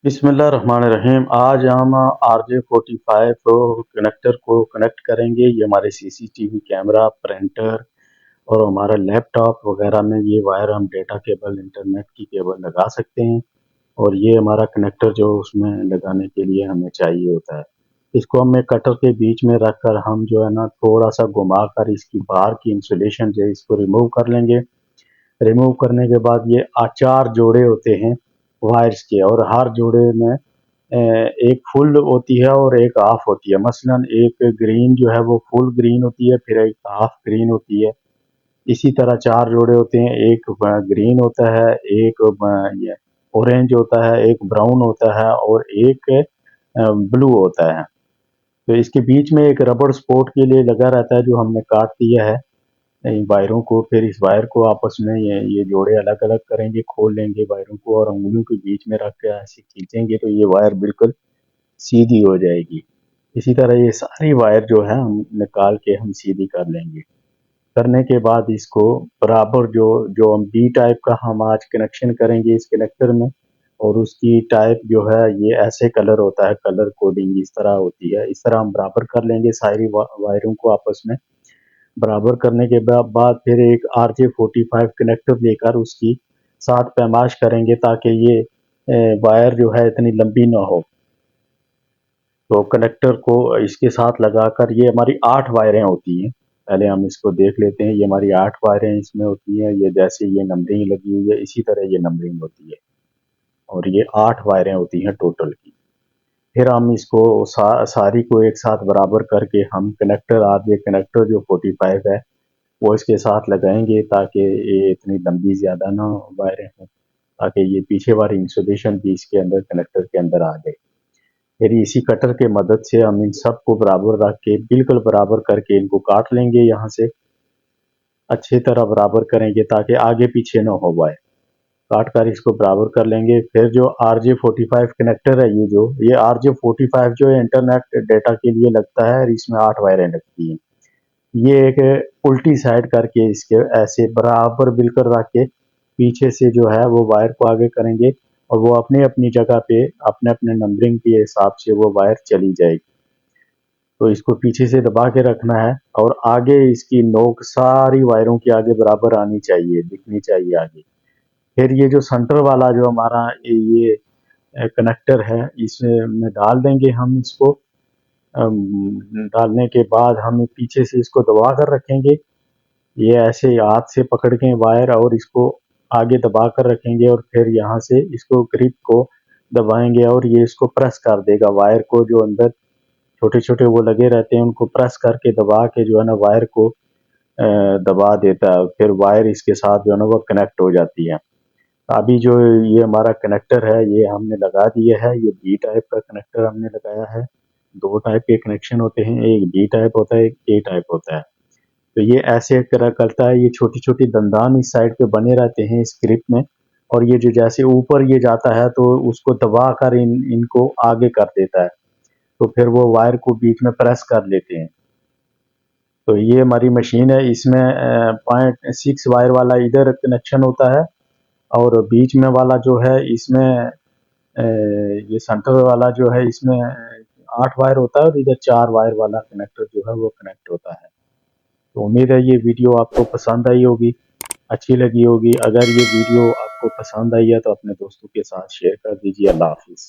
बिस्मिल्लाहिर्रहमानिर्रहीम। आज हम RJ45 कनेक्टर को कनेक्ट करेंगे। ये हमारे सीसीटीवी कैमरा, प्रिंटर और हमारा लैपटॉप वगैरह में ये वायर हम डेटा केबल, इंटरनेट की केबल लगा सकते हैं। और ये हमारा कनेक्टर जो उसमें लगाने के लिए हमें चाहिए होता है। इसको हम एक कटर के बीच में रखकर हम जो है ना थोड़ा सा घुमा कर इसकी बाहर की इंसुलेशन जो है इसको रिमूव कर लेंगे। रिमूव करने के बाद ये 4 जोड़े होते हैं वायर्स के, और हर जोड़े में एक फुल होती है और एक हाफ होती है। मसलन एक ग्रीन जो है वो फुल ग्रीन होती है, फिर एक हाफ ग्रीन होती है। इसी तरह 4 जोड़े होते हैं, एक ग्रीन होता है, एक ये ऑरेंज होता है, एक ब्राउन होता है और एक ब्लू होता है। तो इसके बीच में एक रबड़ सपोर्ट के लिए लगा रहता है जो हमने काट दिया है इन वायरों को। फिर इस वायर को आपस में ये जोड़े अलग अलग करेंगे, खोल लेंगे वायरों को और उंगलियों के बीच में रख के ऐसे खींचेंगे तो ये वायर बिल्कुल सीधी हो जाएगी। इसी तरह ये सारी वायर जो है हम निकाल के हम सीधी कर लेंगे। करने के बाद इसको बराबर जो जो हम बी टाइप का हम आज कनेक्शन करेंगे इस कनेक्टर में, और उसकी टाइप जो है ये ऐसे कलर होता है, कलर कोडिंग इस तरह होती है। इस तरह हम बराबर कर लेंगे सारी वायरों को आपस में। बराबर करने के बाद फिर एक RJ45 कनेक्टर लेकर उसकी साथ पैमाश करेंगे ताकि ये वायर जो है इतनी लंबी ना हो। तो कनेक्टर को इसके साथ लगाकर ये हमारी 8 वायरें होती हैं। पहले हम इसको देख लेते हैं। ये हमारी 8 वायरें इसमें होती हैं। ये जैसे ये नंबरिंग लगी हुई है इसी तरह ये नंबरिंग होती है, और ये 8 वायरें होती हैं टोटल की। फिर हम इसको सारी को एक साथ बराबर करके हम कनेक्टर RJ कनेक्टर जो 45 है वो इसके साथ लगाएंगे ताकि ये इतनी लंबी ज़्यादा ना वायरें हों, ताकि ये पीछे वाली इंसुलेशन भी इसके अंदर कनेक्टर के अंदर आ जाए। फिर इसी कटर के मदद से हम इन सब को बराबर रख के बिल्कुल बराबर करके इनको काट लेंगे। यहाँ से अच्छी तरह बराबर करेंगे ताकि आगे पीछे ना हो वायर। काट कर इसको बराबर कर लेंगे। फिर जो RJ45 कनेक्टर है ये RJ45 जो है इंटरनेट डेटा के लिए लगता है और इसमें 8 वायरें लगती हैं। ये एक उल्टी साइड करके इसके ऐसे बराबर बिल्कुल रख के पीछे से जो है वो वायर को आगे करेंगे, और वो अपनी अपनी जगह पे अपने अपने नंबरिंग के हिसाब से वो वायर चली जाएगी। तो इसको पीछे से दबा के रखना है और आगे इसकी नोक सारी वायरों की आगे बराबर आनी चाहिए, दिखनी चाहिए आगे। फिर ये जो सेंटर वाला जो हमारा ये कनेक्टर है इसमें डाल देंगे हम इसको। डालने के बाद हम पीछे से इसको दबा कर रखेंगे। ये ऐसे हाथ से पकड़ के वायर और इसको आगे दबा कर रखेंगे, और फिर यहाँ से इसको ग्रिप को दबाएंगे और ये इसको प्रेस कर देगा। वायर को जो अंदर छोटे छोटे वो लगे रहते हैं उनको प्रेस करके दबा के जो है ना वायर को दबा देता है। फिर वायर इसके साथ जो है ना वो कनेक्ट हो जाती है। अभी जो ये हमारा कनेक्टर है ये हमने लगा दिया है। ये बी टाइप का कनेक्टर हमने लगाया है। 2 टाइप के कनेक्शन होते हैं, एक बी टाइप होता है, एक ए टाइप होता है। तो ये ऐसे तरह करता है। ये छोटी छोटी दंदान इस साइड पे बने रहते हैं इस ग्रिप में, और ये जो जैसे ऊपर ये जाता है तो उसको दबा कर इनको आगे कर देता है, तो फिर वो वायर को बीच में प्रेस कर लेते हैं। तो ये हमारी मशीन है। इसमें 0.6 वायर वाला इधर कनेक्शन होता है, और बीच में वाला जो है इसमें ये सेंटर वाला जो है इसमें 8 वायर होता है, और इधर 4 वायर वाला कनेक्टर जो है वो कनेक्ट होता है। तो उम्मीद है ये वीडियो आपको पसंद आई होगी, अच्छी लगी होगी। अगर ये वीडियो आपको पसंद आई है तो अपने दोस्तों के साथ शेयर कर दीजिए। अल्लाह हाफिज़।